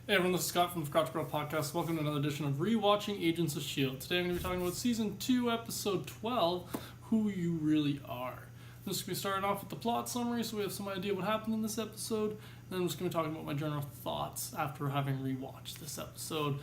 Hey everyone, this is Scott from the Scotch Girl Podcast. Welcome to another edition of ReWatching Agents of S.h.i.e.L.D. Today I'm going to be talking about Season 2, Episode 12, Who You Really Are. This is going to be starting off with the plot summary, so we have some idea what happened in this episode. And then I'm just going to be talking about my general thoughts after having rewatched this episode,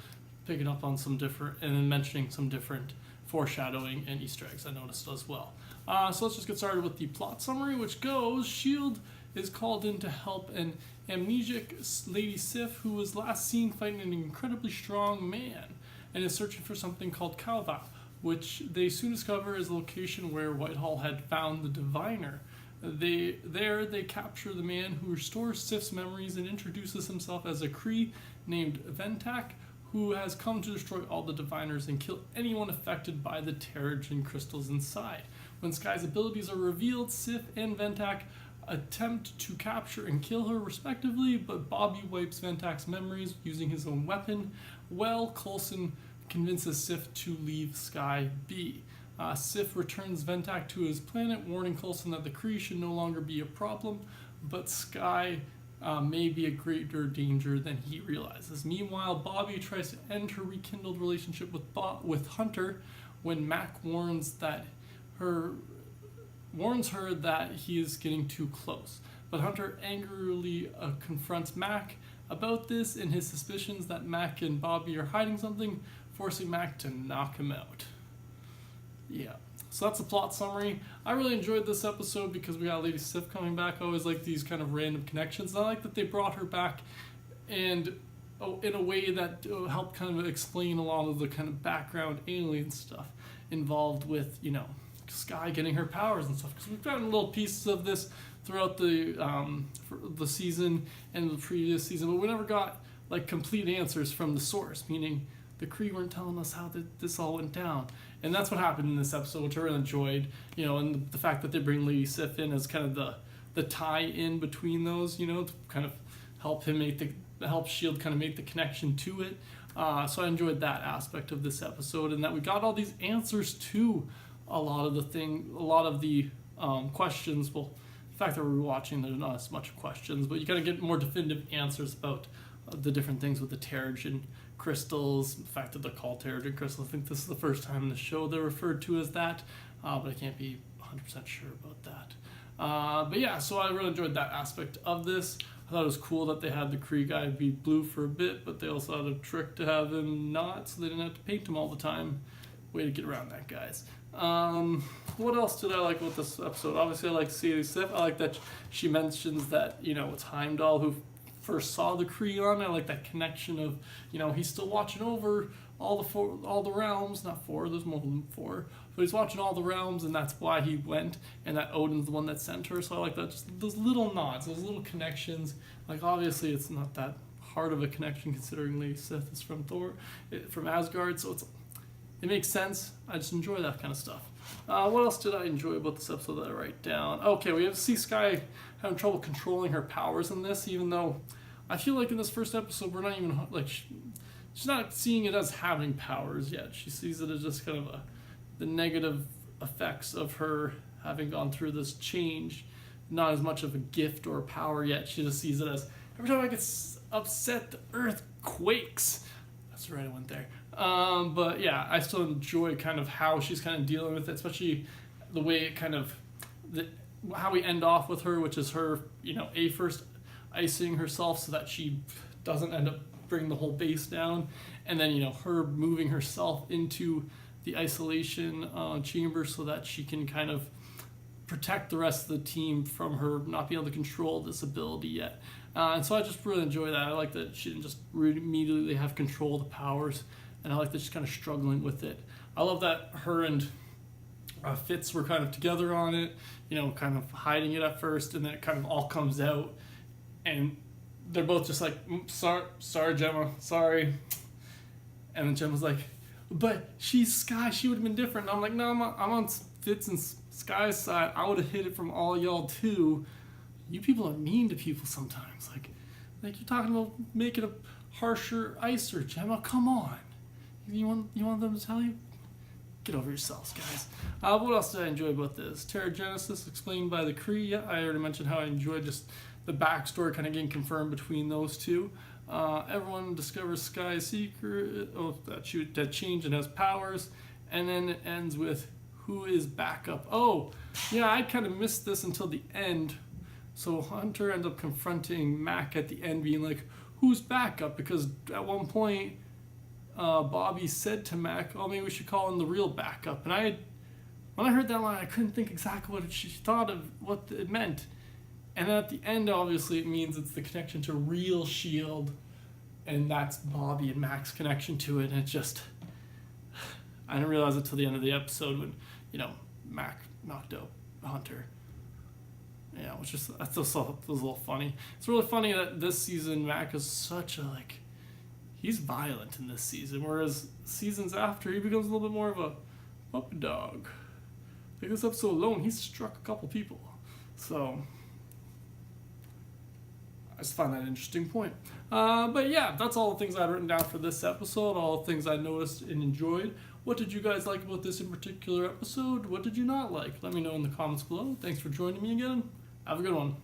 picking up on some different, and then mentioning some different foreshadowing and Easter eggs I noticed as well. So let's just get started with the plot summary, which goes, S.h.i.e.L.D. is called in to help an amnesiac Lady Sif, who was last seen fighting an incredibly strong man, and is searching for something called Kalva, which they soon discover is the location where Whitehall had found the diviner. They capture the man who restores Sif's memories and introduces himself as a Cree named Ventak, who has come to destroy all the diviners and kill anyone affected by the Terrigen crystals inside. When Sky's abilities are revealed, Sif and Ventak attempt to capture and kill her respectively, but Bobby wipes Ventak's memories using his own weapon, while Coulson convinces Sif to leave Sky be. Sif returns Ventak to his planet, warning Coulson that the Kree should no longer be a problem, but Sky may be a greater danger than he realizes. Meanwhile, Bobby tries to end her rekindled relationship with Hunter when Mac warns her that he is getting too close. But Hunter angrily confronts Mac about this and his suspicions that Mac and Bobby are hiding something, forcing Mac to knock him out. Yeah, so that's the plot summary. I really enjoyed this episode because we got Lady Sif coming back. I always like these kind of random connections. I like that they brought her back and in a way that helped kind of explain a lot of the kind of background alien stuff involved with, Sky getting her powers and stuff, because we've gotten little pieces of this throughout the season and the previous season, but we never got like complete answers from the source, meaning the Kree weren't telling us how this all went down. And that's what happened in this episode, which I really enjoyed, and the fact that they bring Lady Sif in as kind of the tie-in between those, to kind of help S.h.i.e.L.D. kind of make the connection to it. So I enjoyed that aspect of this episode, and that we got all these answers to a lot of the questions. Well, the fact that we're watching, there's not as much questions, but you gotta get more definitive answers about the different things with the Terrigen crystals, the fact that they're called Terrigen crystals. I think this is the first time in the show they're referred to as that, but I can't be 100% sure about that. But yeah, so I really enjoyed that aspect of this. I thought it was cool that they had the Kree guy be blue for a bit, but they also had a trick to have him not, so they didn't have to paint him all the time. Way to get around that, guys. What else did I like about this episode? Obviously, I like Lady Sif. I like that she mentions that, it's Heimdall who first saw the Kree on. I like that connection of, he's still watching over all the realms. Not four, there's more than four. But he's watching all the realms, and that's why he went, and that Odin's the one that sent her. So I like that, just those little nods, those little connections. Like, obviously, it's not that hard of a connection considering Lady Sif is from from Asgard, so it makes sense. I just enjoy that kind of stuff. What else did I enjoy about this episode that I write down? Okay, we have to see Sky having trouble controlling her powers in this, even though I feel like in this first episode, we're not even, she's not seeing it as having powers yet. She sees it as just kind of the negative effects of her having gone through this change, not as much of a gift or a power yet. She just sees it as, every time I get upset, the earth quakes. That's right, I went there. But yeah, I still enjoy kind of how she's kind of dealing with it, especially the way it kind of, how we end off with her, which is her, first icing herself so that she doesn't end up bringing the whole base down, and then, her moving herself into the isolation chamber so that she can kind of protect the rest of the team from her not being able to control this ability yet. And so I just really enjoy that. I like that she didn't just immediately have control of the powers, and I like that she's kind of struggling with it. I love that her and Fitz were kind of together on it, kind of hiding it at first, and then it kind of all comes out, and they're both just like, sorry, Gemma, sorry. And then Gemma's like, but she's Sky, she would have been different. And I'm like, no, I'm on Fitz and Sky's side. I would have hit it from all y'all too. You people are mean to people sometimes. Like you're talking about making a harsher icer, Gemma. Come on. You want them to tell you? Get over yourselves, guys. What else did I enjoy about this? Terrigenesis explained by the Kree. Yeah, I already mentioned how I enjoyed just the backstory kind of getting confirmed between those two. Everyone discovers Sky's secret, that changed and has powers, and then it ends with who is backup. Oh, yeah, I kind of missed this until the end. So Hunter ends up confronting Mac at the end, being like, who's backup? Because at one point, Bobby said to Mac, oh, maybe we should call in the real backup. And when I heard that line, I couldn't think exactly what she thought of what it meant. And then at the end, obviously, it means it's the connection to real S.h.i.e.L.D. And that's Bobby and Mac's connection to it. And it just, I didn't realize it till the end of the episode when, Mac knocked out Hunter. Yeah, which is, I still thought it was a little funny. It's really funny that this season Mac is such a, he's violent in this season, whereas seasons after he becomes a little bit more of a puppy dog. Like this episode alone, he struck a couple people. So I just find that an interesting point. But yeah, that's all the things I had written down for this episode, all the things I noticed and enjoyed. What did you guys like about this in particular episode? What did you not like? Let me know in the comments below. Thanks for joining me again. Have a good one.